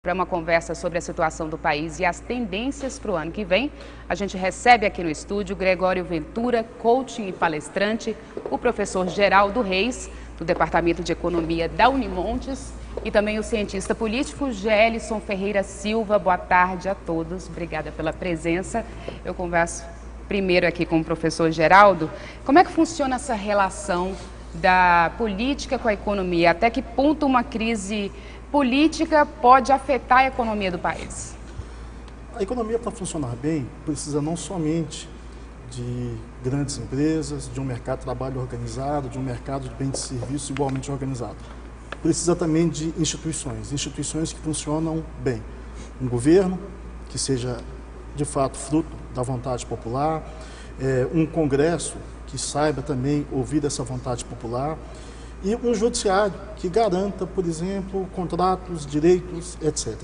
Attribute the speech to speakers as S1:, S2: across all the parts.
S1: Para uma conversa sobre a situação do país e as tendências para o ano que vem, a gente recebe aqui no estúdio Gregório Ventura, coaching e palestrante, o professor Geraldo Reis, do Departamento de Economia da Unimontes, e também o cientista político Gelson Ferreira Silva. Boa tarde a todos, obrigada pela presença. Eu converso primeiro aqui com o professor Geraldo. Como é que funciona essa relação da política com a economia? Até que ponto uma crise política pode afetar a economia do país?
S2: A economia, para funcionar bem, precisa não somente de grandes empresas, de um mercado de trabalho organizado, de um mercado de bens e serviços igualmente organizado. Precisa também de instituições que funcionam bem. Um governo que seja, de fato, fruto da vontade popular, um Congresso que saiba também ouvir essa vontade popular, e um judiciário que garanta, por exemplo, contratos, direitos, etc.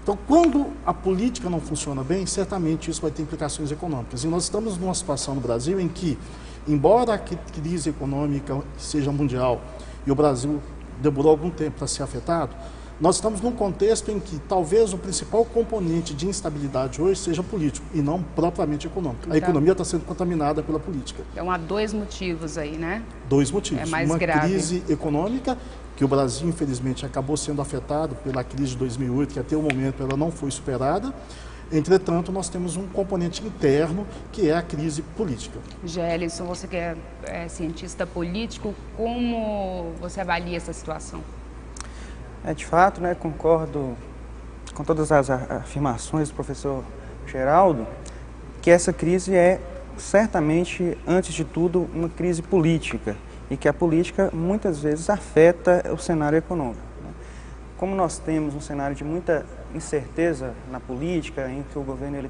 S2: Então, quando a política não funciona bem, certamente isso vai ter implicações econômicas. E nós estamos numa situação no Brasil em que, embora a crise econômica seja mundial e o Brasil demorou algum tempo para ser afetado, nós estamos num contexto em que talvez o principal componente de instabilidade hoje seja político e não propriamente econômico. A economia está sendo contaminada pela política.
S1: Então há dois motivos aí, né?
S2: Dois motivos.
S1: É mais
S2: uma
S1: grave.
S2: Crise econômica, que o Brasil infelizmente acabou sendo afetado pela crise de 2008, que até o momento ela não foi superada. Entretanto, nós temos um componente interno, que é a crise política.
S1: Gelson, você que é cientista político, como você avalia essa situação?
S3: De fato, concordo com todas as afirmações do professor Geraldo, que essa crise é certamente, antes de tudo, uma crise política e que a política muitas vezes afeta o cenário econômico. Como nós temos um cenário de muita incerteza na política, em que o governo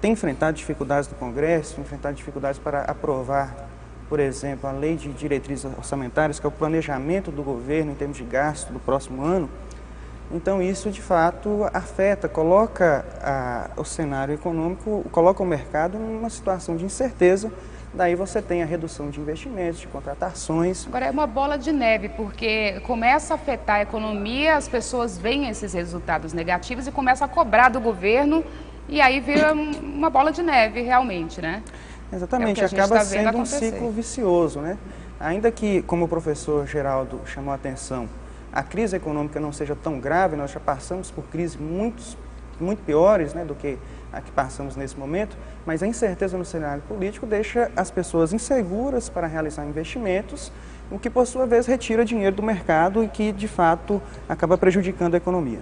S3: tem enfrentado dificuldades no Congresso, enfrentado dificuldades para aprovar, por exemplo, a lei de diretrizes orçamentárias, que é o planejamento do governo em termos de gasto do próximo ano. Então isso, de fato, afeta, coloca o cenário econômico, coloca o mercado numa situação de incerteza. Daí você tem a redução de investimentos, de contratações.
S1: Agora é uma bola de neve, porque começa a afetar a economia, as pessoas veem esses resultados negativos e começam a cobrar do governo, e aí vira uma bola de neve realmente, né?
S3: Exatamente, acaba sendo um ciclo vicioso, né? Ainda que, como o professor Geraldo chamou a atenção, a crise econômica não seja tão grave, nós já passamos por crises muito piores, do que a que passamos nesse momento, mas a incerteza no cenário político deixa as pessoas inseguras para realizar investimentos, o que, por sua vez, retira dinheiro do mercado e que, de fato, acaba prejudicando a economia.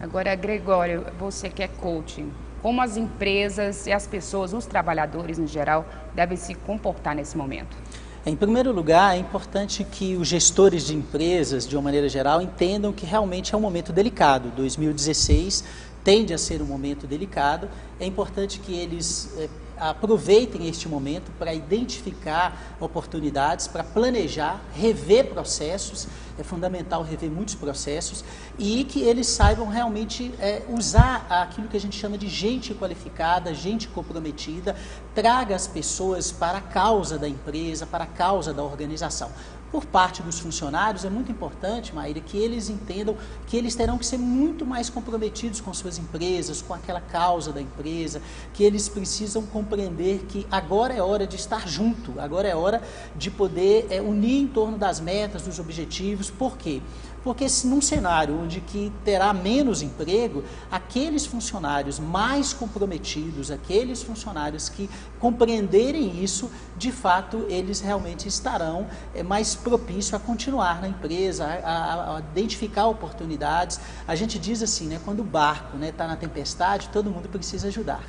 S1: Agora, Gregório, você que é coaching, como as empresas e as pessoas, os trabalhadores em geral, devem se comportar nesse momento?
S4: Em primeiro lugar, é importante que os gestores de empresas, de uma maneira geral, entendam que realmente é um momento delicado. 2016 tende a ser um momento delicado. É importante que eles aproveitem este momento para identificar oportunidades, para planejar, rever processos. É fundamental rever muitos processos e que eles saibam realmente usar aquilo que a gente chama de gente qualificada, gente comprometida, traga as pessoas para a causa da empresa, para a causa da organização. Por parte dos funcionários, é muito importante, Maíra, que eles entendam que eles terão que ser muito mais comprometidos com suas empresas, com aquela causa da empresa, que eles precisam compreender que agora é hora de estar junto, agora é hora de poder unir em torno das metas, dos objetivos. Por quê? Porque num cenário onde que terá menos emprego, aqueles funcionários mais comprometidos, aqueles funcionários que compreenderem isso, de fato, eles realmente estarão mais propícios a continuar na empresa, a identificar oportunidades. A gente diz assim, quando o barco está na tempestade, todo mundo precisa ajudar.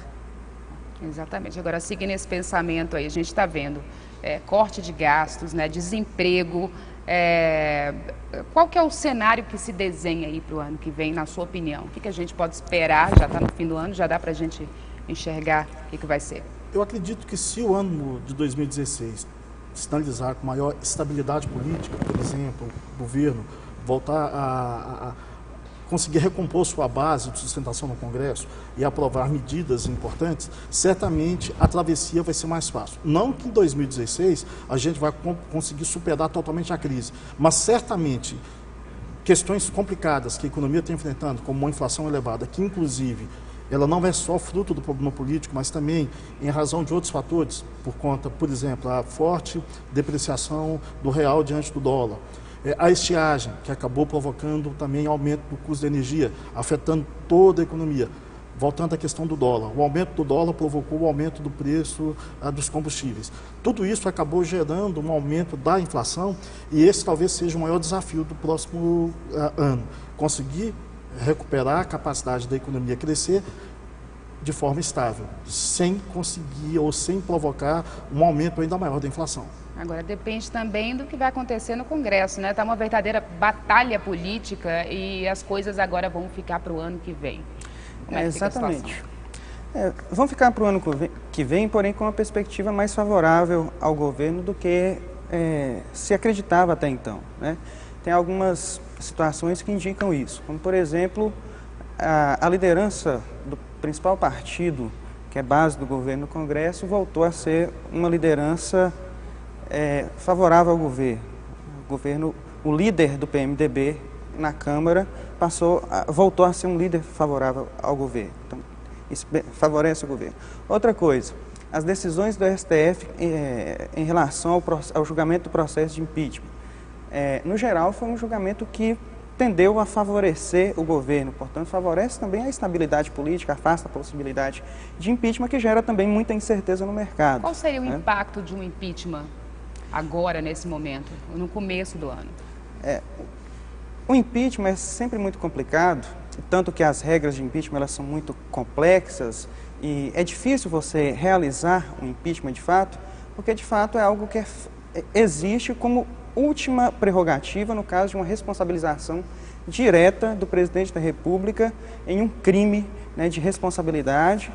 S1: Exatamente. Agora, seguindo esse pensamento aí, a gente está vendo corte de gastos, desemprego. Qual que é o cenário que se desenha aí para o ano que vem, na sua opinião? O que a gente pode esperar? Já está no fim do ano, já dá para a gente enxergar o que vai ser?
S2: Eu acredito que se o ano de 2016 sinalizar com maior estabilidade política, por exemplo, o governo voltar a conseguir recompor sua base de sustentação no Congresso e aprovar medidas importantes, certamente a travessia vai ser mais fácil. Não que em 2016 a gente vai conseguir superar totalmente a crise, mas certamente questões complicadas que a economia está enfrentando, como uma inflação elevada, que inclusive ela não é só fruto do problema político, mas também em razão de outros fatores, por conta, por exemplo, a forte depreciação do real diante do dólar. A estiagem, que acabou provocando também aumento do custo da energia, afetando toda a economia. Voltando à questão do dólar, o aumento do dólar provocou o aumento do preço dos combustíveis. Tudo isso acabou gerando um aumento da inflação e esse talvez seja o maior desafio do próximo ano. Conseguir recuperar a capacidade da economia crescer de forma estável, sem conseguir ou sem provocar um aumento ainda maior da inflação.
S1: Agora, depende também do que vai acontecer no Congresso, né? Está uma verdadeira batalha política e as coisas agora vão ficar para o ano que vem. Como é que
S3: exatamente. Vão ficar para o ano que vem, porém com uma perspectiva mais favorável ao governo do que se acreditava até então, né? Tem algumas situações que indicam isso, como por exemplo, a liderança do principal partido, que é base do governo no Congresso, voltou a ser uma liderança favorável ao governo. O líder do PMDB na Câmara voltou a ser um líder favorável ao governo. Então, isso favorece o governo. Outra coisa, as decisões do STF em relação ao julgamento do processo de impeachment. No geral, foi um julgamento que tendeu a favorecer o governo, portanto, favorece também a estabilidade política, afasta a possibilidade de impeachment, que gera também muita incerteza no mercado.
S1: Qual seria o impacto de um impeachment agora, nesse momento, no começo do ano?
S3: O impeachment é sempre muito complicado, tanto que as regras de impeachment elas são muito complexas e é difícil você realizar um impeachment de fato, porque de fato é algo que existe como última prerrogativa no caso de uma responsabilização direta do presidente da República em um crime, né, de responsabilidade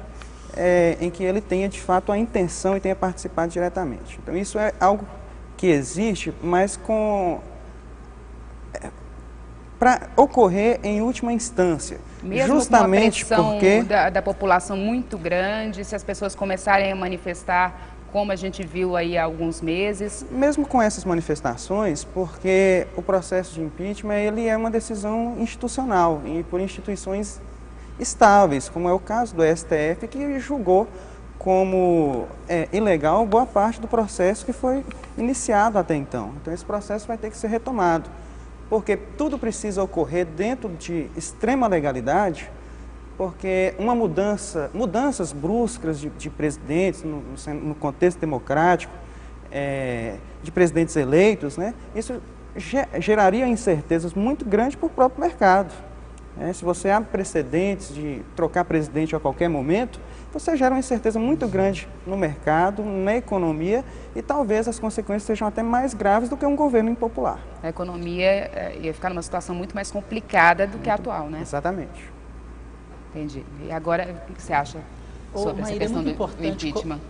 S3: em que ele tenha de fato a intenção e tenha participado diretamente. Então isso é algo que existe, mas para ocorrer em última instância.
S1: Mesmo
S3: justamente
S1: com uma
S3: porque
S1: da população muito grande, se as pessoas começarem a manifestar, como a gente viu aí há alguns meses.
S3: Mesmo com essas manifestações, porque o processo de impeachment ele é uma decisão institucional e por instituições estáveis, como é o caso do STF, que julgou como ilegal boa parte do processo que foi iniciado até então. Então esse processo vai ter que ser retomado, porque tudo precisa ocorrer dentro de extrema legalidade, porque mudanças bruscas de presidentes no contexto democrático, de presidentes eleitos, né, isso geraria incertezas muito grandes para o próprio mercado. Se você abre precedentes de trocar presidente a qualquer momento, você gera uma incerteza muito grande no mercado, na economia, e talvez as consequências sejam até mais graves do que um governo impopular.
S1: A economia ia ficar numa situação muito mais complicada do que a atual, né?
S3: Exatamente.
S1: Entendi. E agora, o que você acha sobre essa questão do impeachment?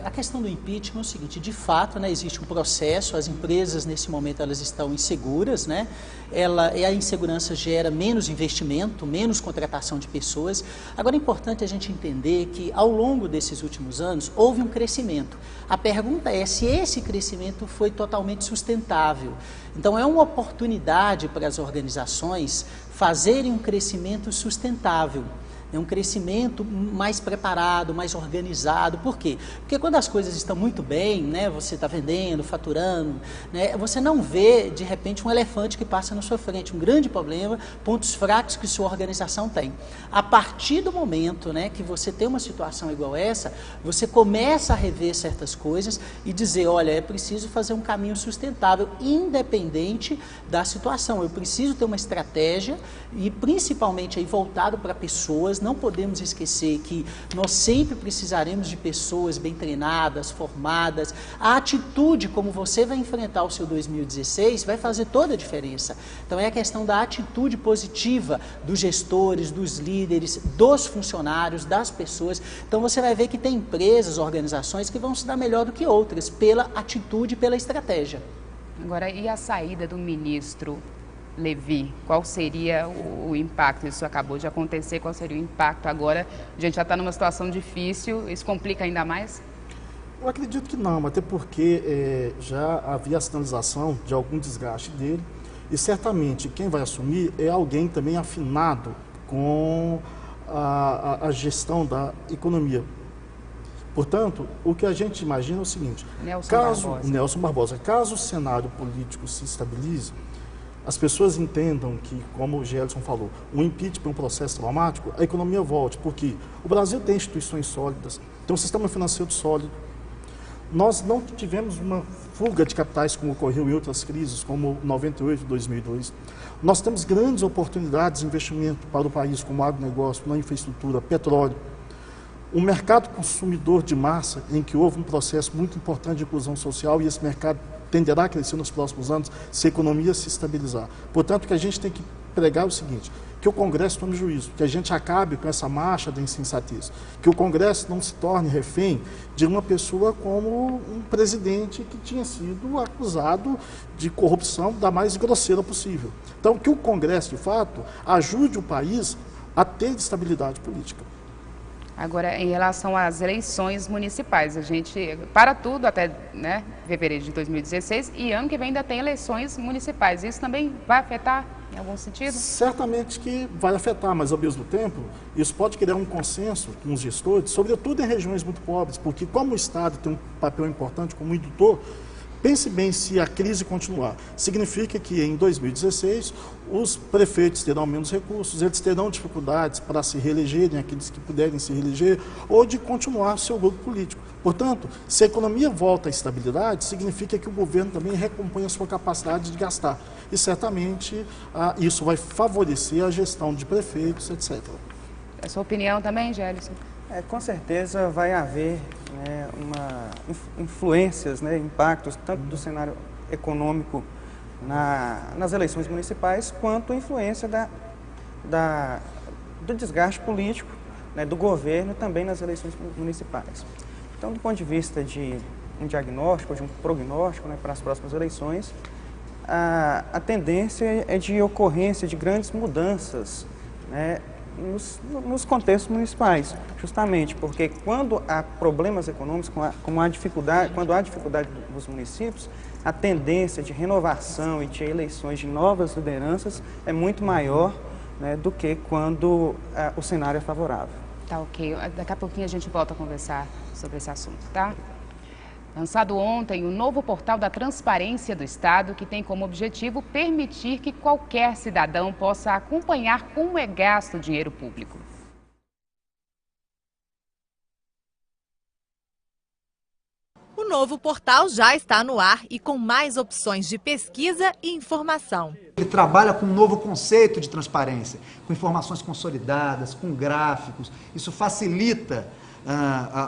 S4: A questão do impeachment é o seguinte, de fato, né, existe um processo, as empresas nesse momento elas estão inseguras, né? A insegurança gera menos investimento, menos contratação de pessoas. Agora é importante a gente entender que ao longo desses últimos anos houve um crescimento. A pergunta é se esse crescimento foi totalmente sustentável. Então é uma oportunidade para as organizações fazerem um crescimento sustentável. É um crescimento mais preparado, mais organizado. Por quê? Porque quando as coisas estão muito bem, né, você está vendendo, faturando, né, você não vê, de repente, um elefante que passa na sua frente, um grande problema, pontos fracos que sua organização tem. A partir do momento, né, que você tem uma situação igual essa, você começa a rever certas coisas e dizer, olha, é preciso fazer um caminho sustentável, independente da situação. Eu preciso ter uma estratégia e, principalmente, aí, voltado para pessoas. Não podemos esquecer que nós sempre precisaremos de pessoas bem treinadas, formadas. A atitude como você vai enfrentar o seu 2016 vai fazer toda a diferença. Então é a questão da atitude positiva dos gestores, dos líderes, dos funcionários, das pessoas. Então você vai ver que tem empresas, organizações que vão se dar melhor do que outras pela atitude, pela estratégia.
S1: Agora, e a saída do ministro Levi, qual seria o impacto? Isso acabou de acontecer, qual seria o impacto agora? A gente já está numa situação difícil, isso complica ainda mais?
S2: Eu acredito que não, até porque já havia a sinalização de algum desgaste dele E certamente quem vai assumir é alguém também afinado com a gestão da economia. Portanto, o que a gente imagina é o seguinte, Nelson Barbosa, caso o cenário político se estabilize, as pessoas entendam que, como o Gelson falou, o impeachment é um processo traumático, a economia volte, porque o Brasil tem instituições sólidas, tem um sistema financeiro sólido. Nós não tivemos uma fuga de capitais como ocorreu em outras crises, como 98 e 2002. Nós temos grandes oportunidades de investimento para o país, como agronegócio, na infraestrutura, petróleo. Um mercado consumidor de massa, em que houve um processo muito importante de inclusão social e esse mercado tenderá a crescer nos próximos anos se a economia se estabilizar. Portanto, o que a gente tem que pregar é o seguinte, que o Congresso tome juízo, que a gente acabe com essa marcha da insensatez, que o Congresso não se torne refém de uma pessoa como um presidente que tinha sido acusado de corrupção da mais grosseira possível. Então, que o Congresso, de fato, ajude o país a ter estabilidade política.
S1: Agora, em relação às eleições municipais, a gente para tudo até fevereiro de 2016 e ano que vem ainda tem eleições municipais. Isso também vai afetar em algum sentido? Certamente que vai afetar, mas ao mesmo tempo isso pode criar um consenso com os gestores, sobretudo em regiões muito pobres, porque como o Estado tem um papel importante como indutor, pense bem, se a crise continuar, significa que em 2016 os prefeitos terão menos recursos, eles terão dificuldades para se reelegerem, aqueles que puderem se reeleger, ou de continuar seu grupo político. Portanto, se a economia volta à estabilidade, significa que o governo também recompõe a sua capacidade de gastar. E certamente isso vai favorecer a gestão de prefeitos, etc.
S3: A sua opinião também, Gelson? Com certeza vai haver influências, impactos, tanto do cenário econômico nas eleições municipais, quanto a influência do desgaste político do governo também nas eleições municipais. Então, do ponto de vista de um diagnóstico, de um prognóstico para as próximas eleições, a tendência é de ocorrência de grandes mudanças nos contextos municipais, justamente porque quando há problemas econômicos, quando há dificuldade dos municípios, a tendência de renovação e de eleições de novas lideranças é muito maior do que quando o cenário é favorável.
S1: Tá, ok. Daqui a pouquinho a gente volta a conversar sobre esse assunto, tá? Lançado ontem, o novo portal da Transparência do Estado, que tem como objetivo permitir que qualquer cidadão possa acompanhar como é gasto o dinheiro público.
S5: O novo portal já está no ar e com mais opções de pesquisa e informação.
S6: Ele trabalha com um novo conceito de transparência, com informações consolidadas, com gráficos. Isso facilita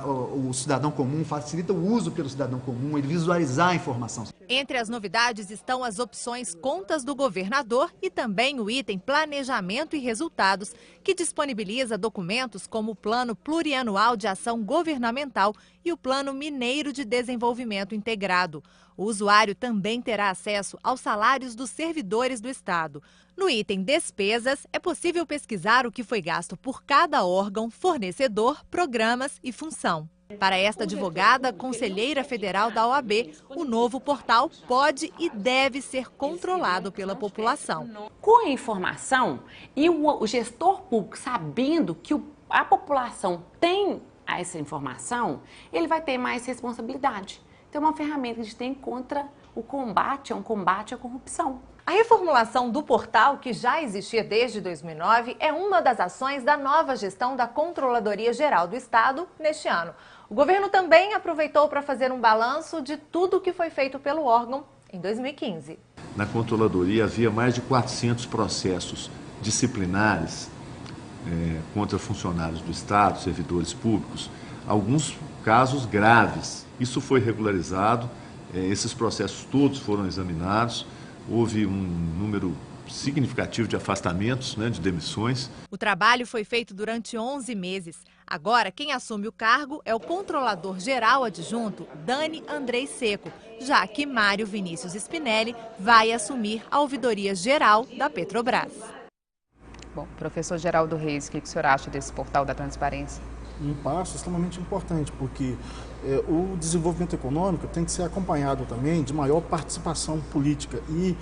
S6: o cidadão comum, facilita o uso pelo cidadão comum, ele visualizar a informação.
S5: Entre as novidades estão as opções Contas do Governador e também o item Planejamento e Resultados, que disponibiliza documentos como o Plano Plurianual de Ação Governamental e o Plano Mineiro de Desenvolvimento Integrado. O usuário também terá acesso aos salários dos servidores do Estado. No item Despesas, é possível pesquisar o que foi gasto por cada órgão, fornecedor, programas e função. Para esta advogada, conselheira federal da OAB, o novo portal pode e deve ser controlado pela população.
S7: Com a informação e o gestor público sabendo que a população tem essa informação, ele vai ter mais responsabilidade. Então, é uma ferramenta que a gente tem contra o combate, é um combate à corrupção.
S5: A reformulação do portal, que já existia desde 2009, é uma das ações da nova gestão da Controladoria Geral do Estado neste ano. O governo também aproveitou para fazer um balanço de tudo o que foi feito pelo órgão em 2015.
S8: Na Controladoria havia mais de 400 processos disciplinares contra funcionários do Estado, servidores públicos, alguns casos graves. Isso foi regularizado, esses processos todos foram examinados, houve um número significativo de afastamentos, de demissões.
S5: O trabalho foi feito durante 11 meses. Agora, quem assume o cargo é o Controlador-Geral Adjunto, Dani Andrei Seco, já que Mário Vinícius Spinelli vai assumir a Ouvidoria Geral da Petrobras.
S1: Bom, professor Geraldo Reis, o que o senhor acha desse portal da transparência?
S2: Um passo extremamente importante, porque o desenvolvimento econômico tem que ser acompanhado também de maior participação política e